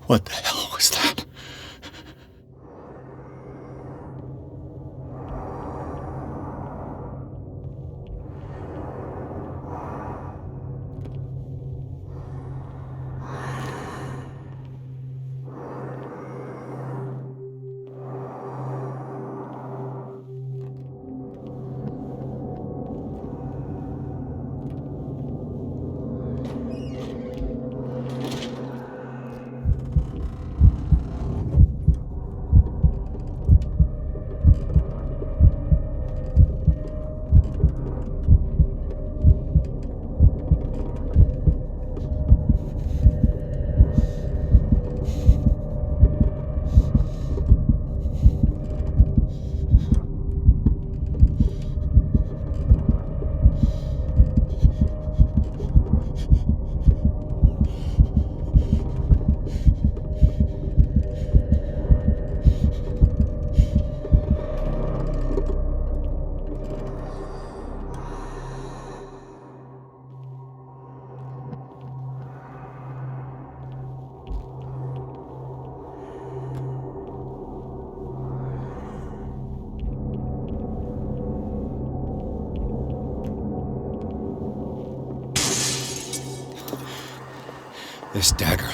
What the hell was that? This dagger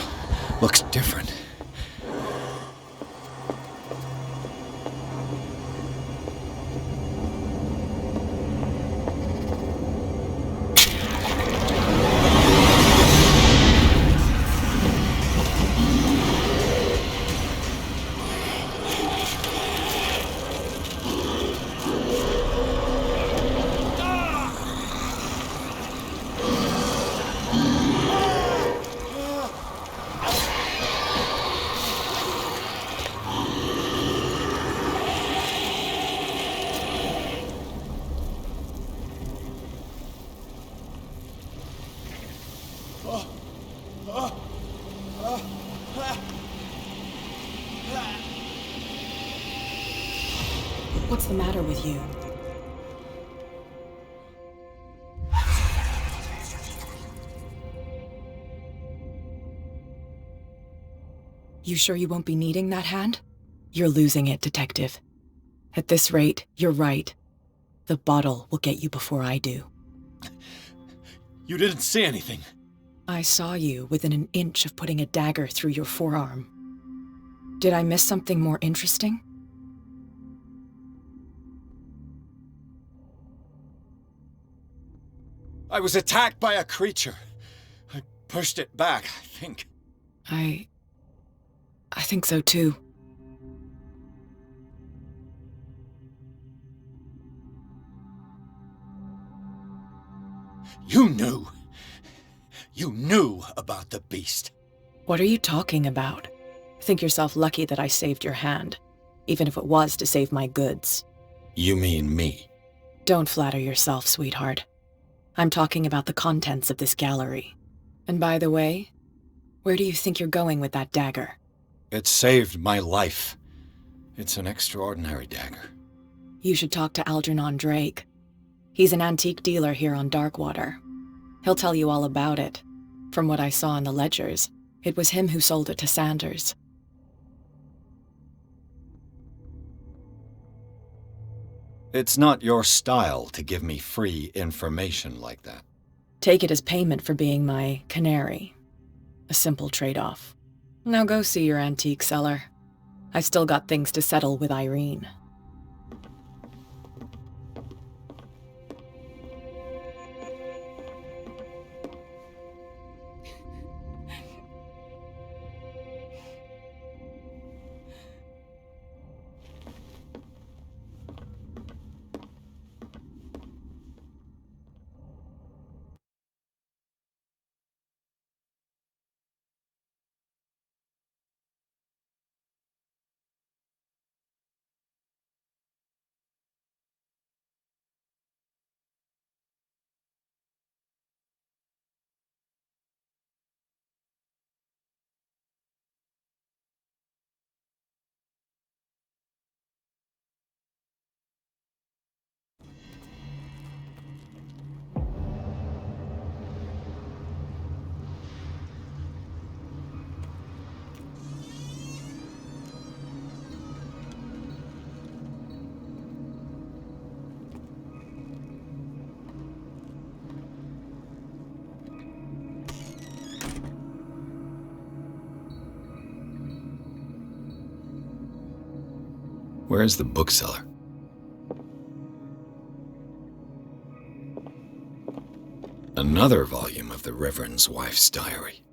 looks different. What's the matter with you? You sure you won't be needing that hand? You're losing it, Detective. At this rate, you're right. The bottle will get you before I do. You didn't see anything. I saw you within an inch of putting a dagger through your forearm. Did I miss something more interesting? I was attacked by a creature. I pushed it back, I think. I think so too. You knew. You knew about the beast. What are you talking about? Think yourself lucky that I saved your hand, even if it was to save my goods. You mean me? Don't flatter yourself, sweetheart. I'm talking about the contents of this gallery. And by the way, where do you think you're going with that dagger? It saved my life. It's an extraordinary dagger. You should talk to Algernon Drake. He's an antique dealer here on Darkwater. He'll tell you all about it. From what I saw in the ledgers, it was him who sold it to Sanders. It's not your style to give me free information like that. Take it as payment for being my canary. A simple trade-off. Now go see your antique seller. I've still got things to settle with Irene. Where is the bookseller? Another volume of the Reverend's wife's diary.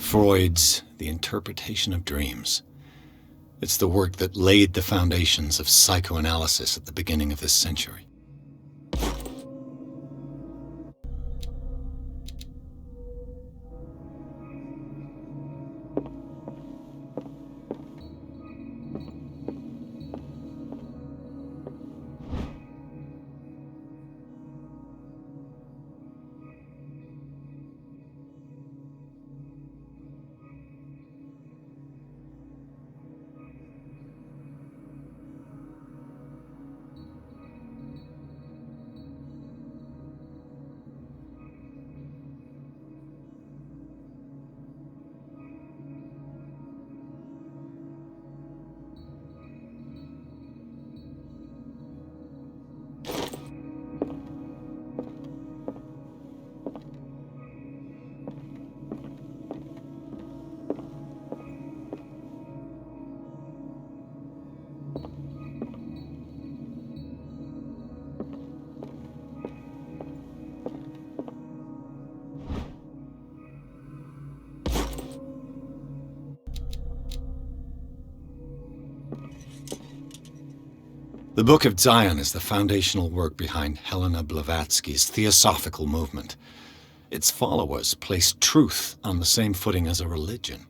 Freud's The Interpretation of Dreams. It's the work that laid the foundations of psychoanalysis at the beginning of this century. The Book of Zion is the foundational work behind Helena Blavatsky's Theosophical movement. Its followers placed truth on the same footing as a religion.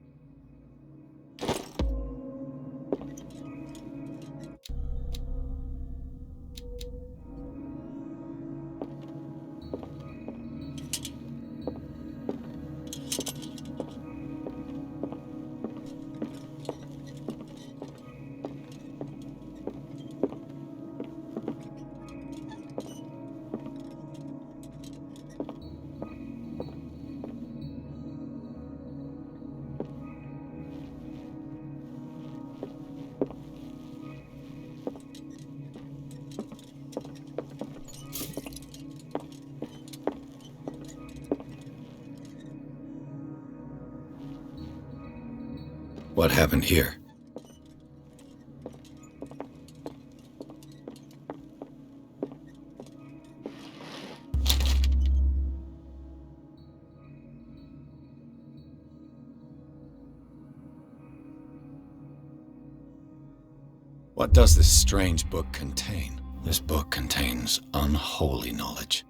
What happened here? What does this strange book contain? This book contains unholy knowledge.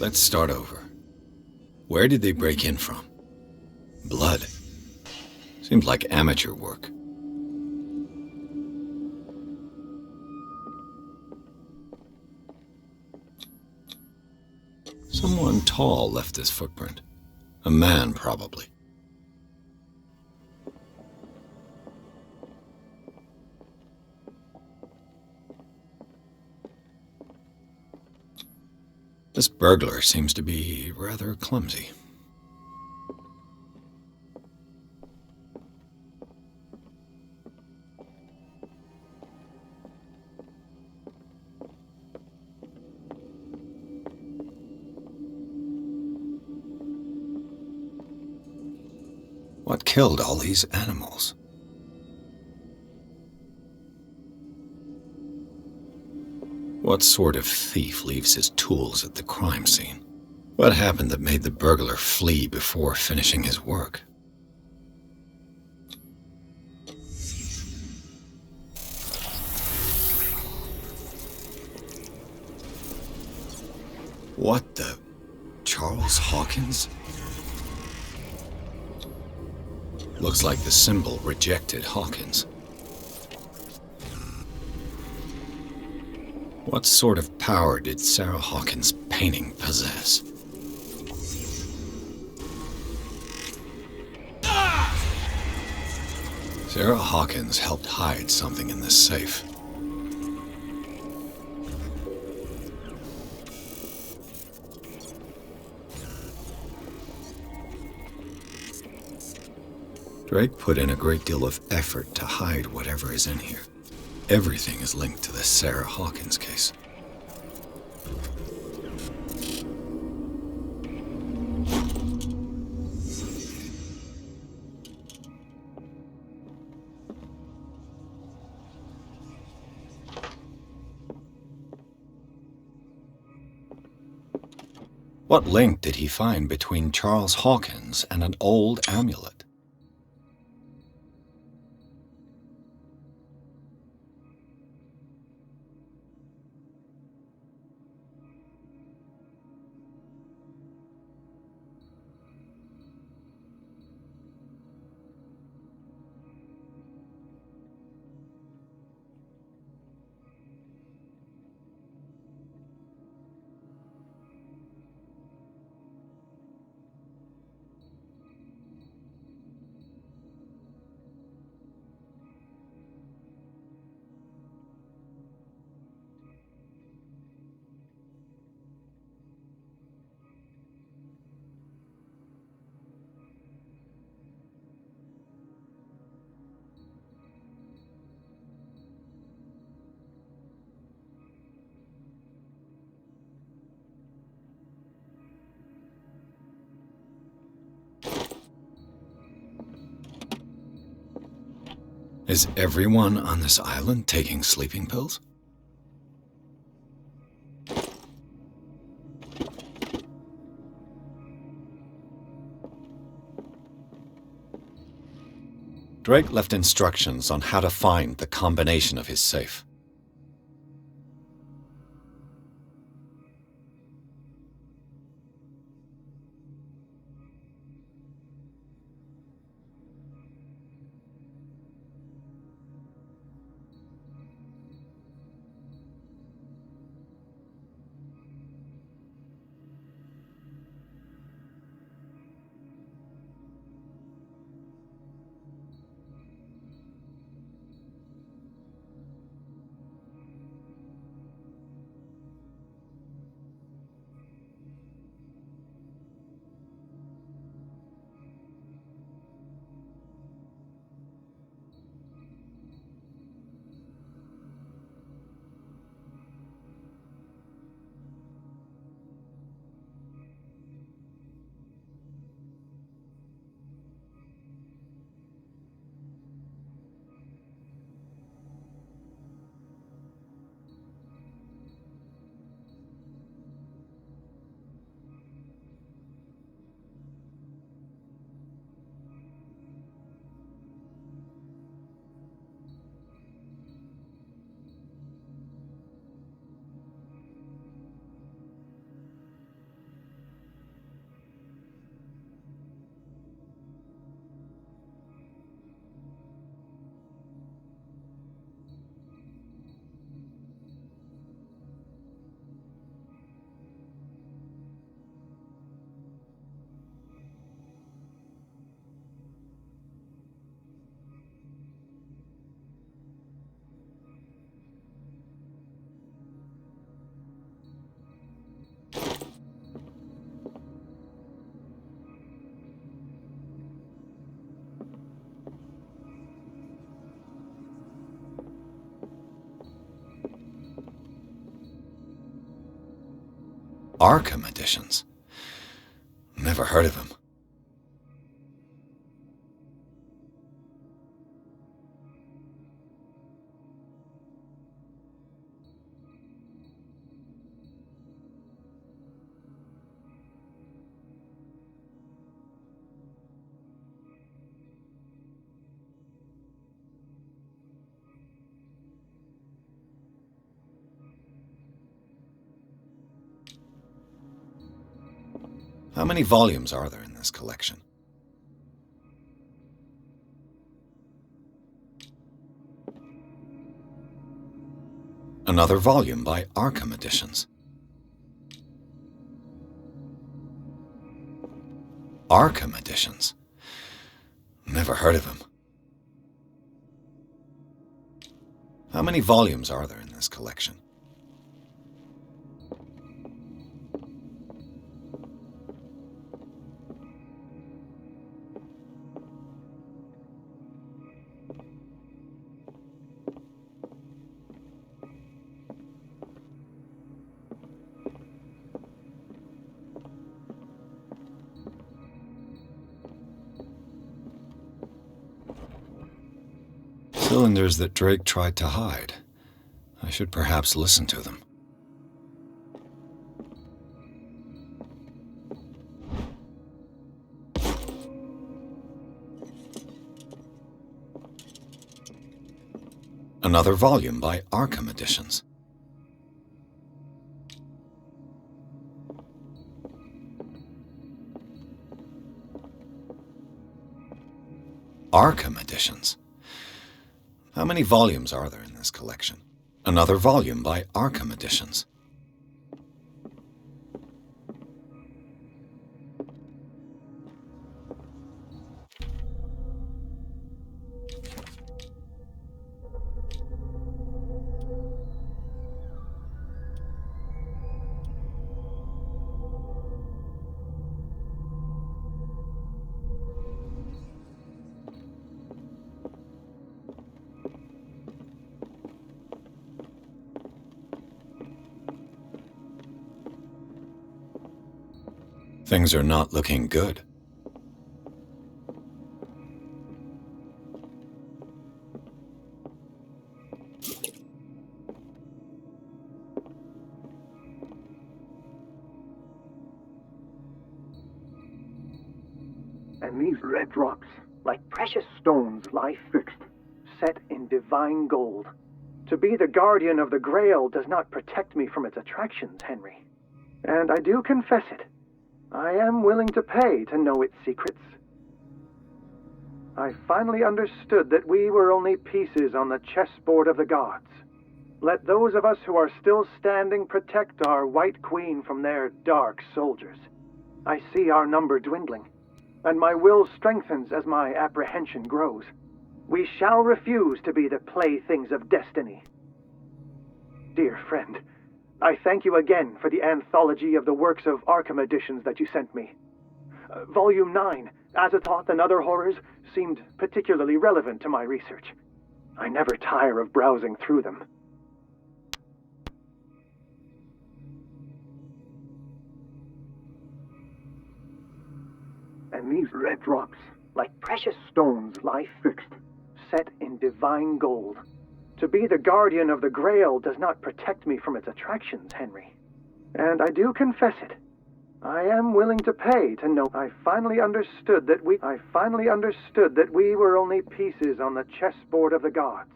Let's start over. Where did they break in from? Blood. Seems like amateur work. Someone tall left this footprint. A man, probably. This burglar seems to be rather clumsy. What killed all these animals? What sort of thief leaves his tools at the crime scene? What happened that made the burglar flee before finishing his work? What the... Charles Hawkins? Looks like the symbol rejected Hawkins. What sort of power did Sarah Hawkins' painting possess? Sarah Hawkins helped hide something in this safe. Drake put in a great deal of effort to hide whatever is in here. Everything is linked to the Sarah Hawkins case. What link did he find between Charles Hawkins and an old amulet? Is everyone on this island taking sleeping pills? Drake left instructions on how to find the combination of his safe. Arkham editions? Never heard of him. How many volumes are there in this collection? Another volume by Arkham Editions. Arkham Editions? Never heard of him. How many volumes are there in this collection? Cylinders that Drake tried to hide. I should perhaps listen to them. Another volume by Arkham Editions. Arkham Editions? How many volumes are there in this collection? Another volume by Arkham Editions. Things are not looking good. And these red drops, like precious stones, lie fixed, set in divine gold. To be the guardian of the Grail does not protect me from its attractions, Henry. And I do confess it. I am willing to pay to know its secrets. I finally understood that we were only pieces on the chessboard of the gods. Let those of us who are still standing protect our White Queen from their dark soldiers. I see our number dwindling, and my will strengthens as my apprehension grows. We shall refuse to be the playthings of destiny. Dear friend, I thank you again for the anthology of the works of Arkham Editions that you sent me. Volume 9, Azathoth and Other Horrors, seemed particularly relevant to my research. I never tire of browsing through them. And these red drops, like precious stones, lie fixed, set in divine gold. To be the guardian of the Grail does not protect me from its attractions, Henry. And I do confess it. I am willing to pay to know. I finally understood that we were only pieces on the chessboard of the gods.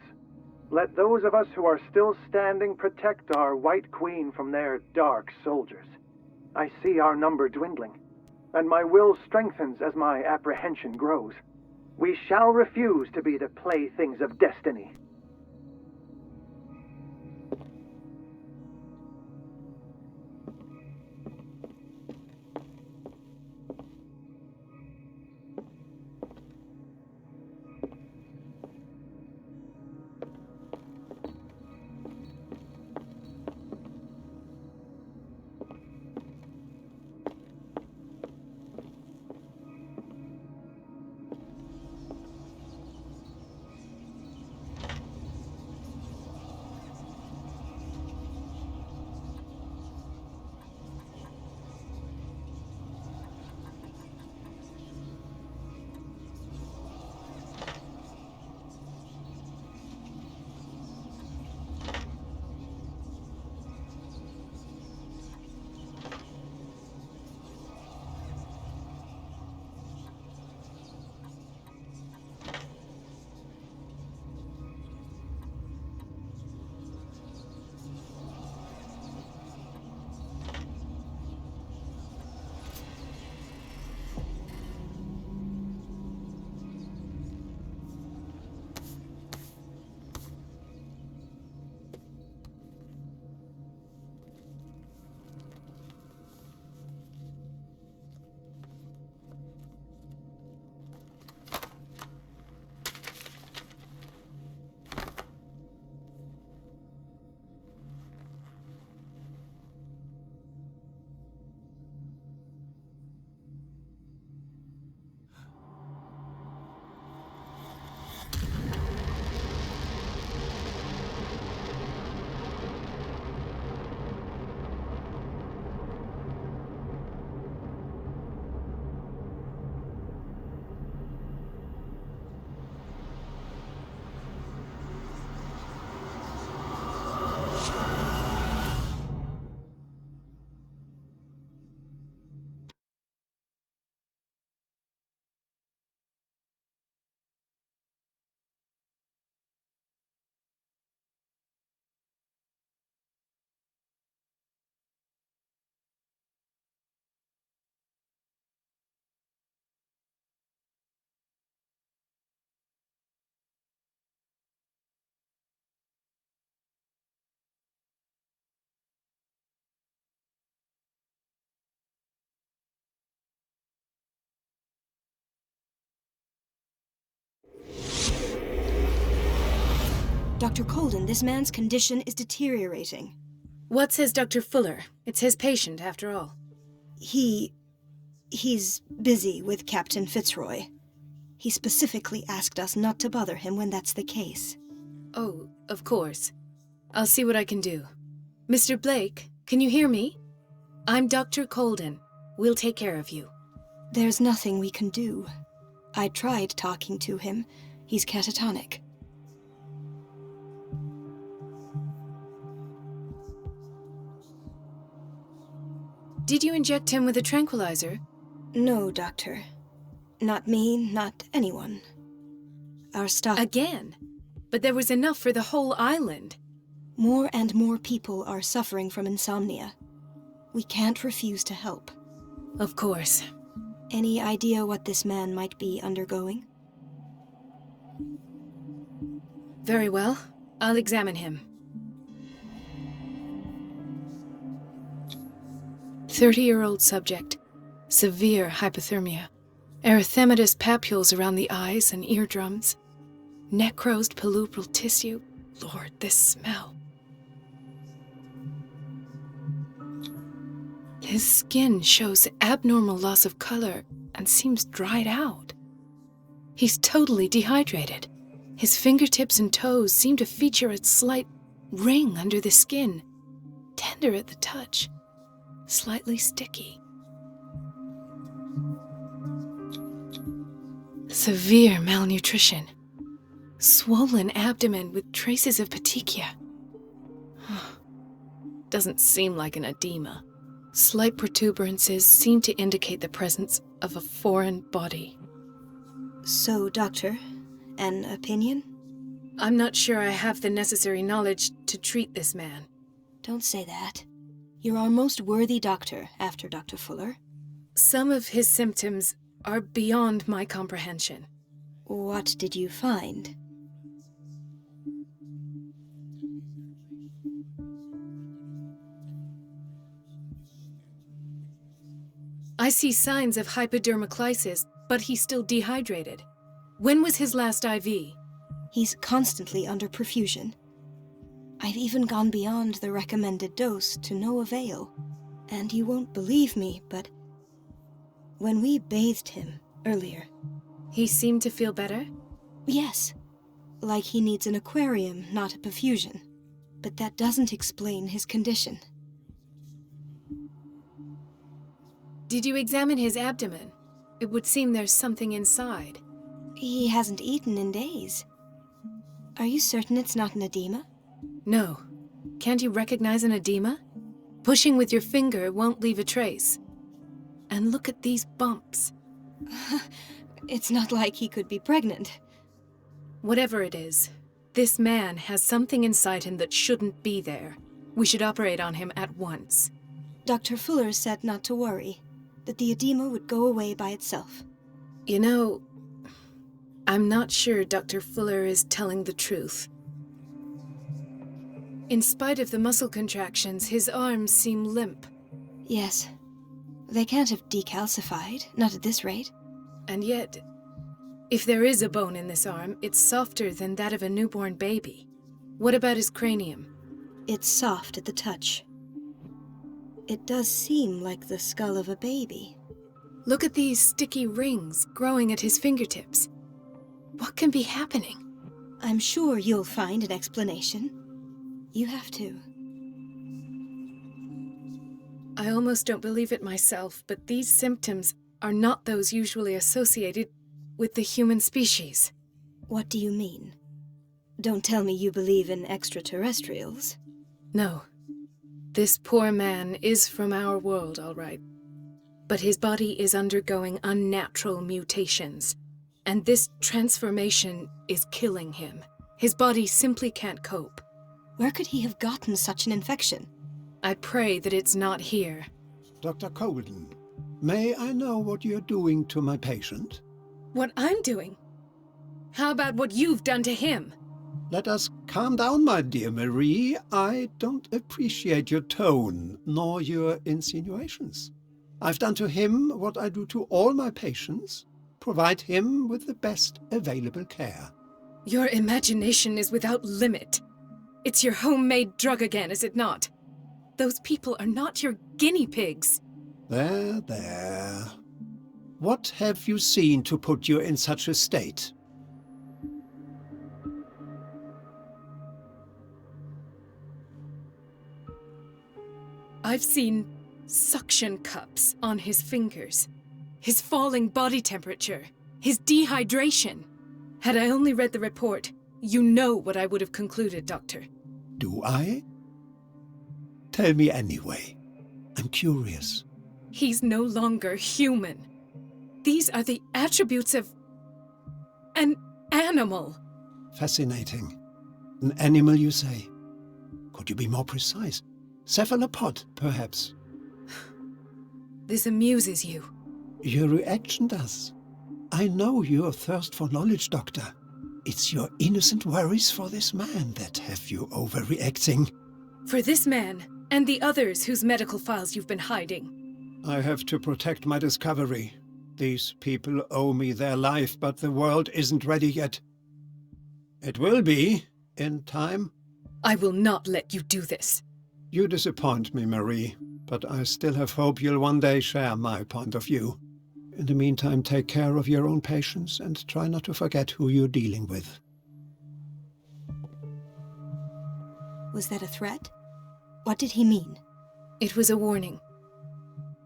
Let those of us who are still standing protect our White Queen from their dark soldiers. I see our number dwindling, and my will strengthens as my apprehension grows. We shall refuse to be the playthings of destiny. Dr. Colden, this man's condition is deteriorating. What says Dr. Fuller? It's his patient, after all. He's busy with Captain Fitzroy. He specifically asked us not to bother him when that's the case. Oh, of course. I'll see what I can do. Mr. Blake, can you hear me? I'm Dr. Colden. We'll take care of you. There's nothing we can do. I tried talking to him. He's catatonic. Did you inject him with a tranquilizer? No, Doctor. Not me, not anyone. Our stock... Again? But there was enough for the whole island. More and more people are suffering from insomnia. We can't refuse to help. Of course. Any idea what this man might be undergoing? Very well. I'll examine him. 30-year-old subject. Severe hypothermia. Erythematous papules around the eyes and eardrums. Necrosed palpebral tissue. Lord, this smell. His skin shows abnormal loss of color and seems dried out. He's totally dehydrated. His fingertips and toes seem to feature a slight ring under the skin, tender at the touch, slightly sticky. Severe malnutrition. Swollen abdomen with traces of petechia. Doesn't seem like an edema. Slight protuberances seem to indicate the presence of a foreign body. So, Doctor, an opinion? I'm not sure I have the necessary knowledge to treat this man. Don't say that. You're our most worthy doctor after Dr. Fuller. Some of his symptoms are beyond my comprehension. What did you find? I see signs of hypodermoclysis, but he's still dehydrated. When was his last IV? He's constantly under perfusion. I've even gone beyond the recommended dose to no avail. And you won't believe me, but when we bathed him earlier... He seemed to feel better? Yes. Like he needs an aquarium, not a perfusion. But that doesn't explain his condition. Did you examine his abdomen? It would seem there's something inside. He hasn't eaten in days. Are you certain it's not an edema? No. Can't you recognize an edema? Pushing with your finger won't leave a trace. And look at these bumps. It's not like he could be pregnant. Whatever it is, this man has something inside him that shouldn't be there. We should operate on him at once. Dr. Fuller said not to worry, that the edema would go away by itself. You know, I'm not sure Dr. Fuller is telling the truth. In spite of the muscle contractions, his arms seem limp. Yes. They can't have decalcified, not at this rate. And yet, if there is a bone in this arm, it's softer than that of a newborn baby. What about his cranium? It's soft at the touch. It does seem like the skull of a baby. Look at these sticky rings growing at his fingertips. What can be happening? I'm sure you'll find an explanation. You have to. I almost don't believe it myself, but these symptoms are not those usually associated with the human species. What do you mean? Don't tell me you believe in extraterrestrials. No. This poor man is from our world, all right. But his body is undergoing unnatural mutations, and this transformation is killing him. His body simply can't cope. Where could he have gotten such an infection? I pray that it's not here. Dr. Colden, may I know what you're doing to my patient? What I'm doing? How about what you've done to him? Let us calm down, my dear Marie. I don't appreciate your tone, nor your insinuations. I've done to him what I do to all my patients, provide him with the best available care. Your imagination is without limit. It's your homemade drug again, is it not? Those people are not your guinea pigs. There, there. What have you seen to put you in such a state? I've seen suction cups on his fingers, his falling body temperature, his dehydration. Had I only read the report, you know what I would have concluded, Doctor. Do I? Tell me anyway. I'm curious. He's no longer human. These are the attributes of an animal. Fascinating. An animal, you say? Could you be more precise? Cephalopod, perhaps? This amuses you. Your reaction does. I know your thirst for knowledge, Doctor. It's your innocent worries for this man that have you overreacting. For this man, and the others whose medical files you've been hiding. I have to protect my discovery. These people owe me their life, but the world isn't ready yet. It will be, in time. I will not let you do this. You disappoint me, Marie, but I still have hope you'll one day share my point of view. In the meantime, take care of your own patients and try not to forget who you're dealing with. Was that a threat? What did he mean? It was a warning.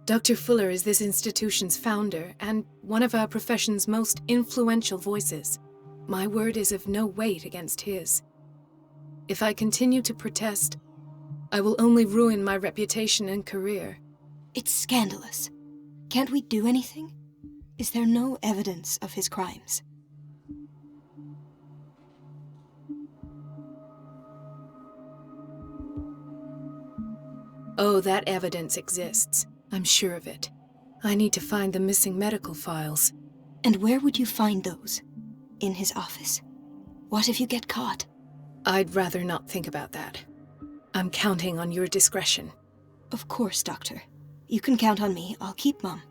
Dr. Fuller is this institution's founder and one of our profession's most influential voices. My word is of no weight against his. If I continue to protest, I will only ruin my reputation and career. It's scandalous. Can't we do anything? Is there no evidence of his crimes? Oh, that evidence exists. I'm sure of it. I need to find the missing medical files. And where would you find those? In his office? What if you get caught? I'd rather not think about that. I'm counting on your discretion. Of course, Doctor. You can count on me. I'll keep mum.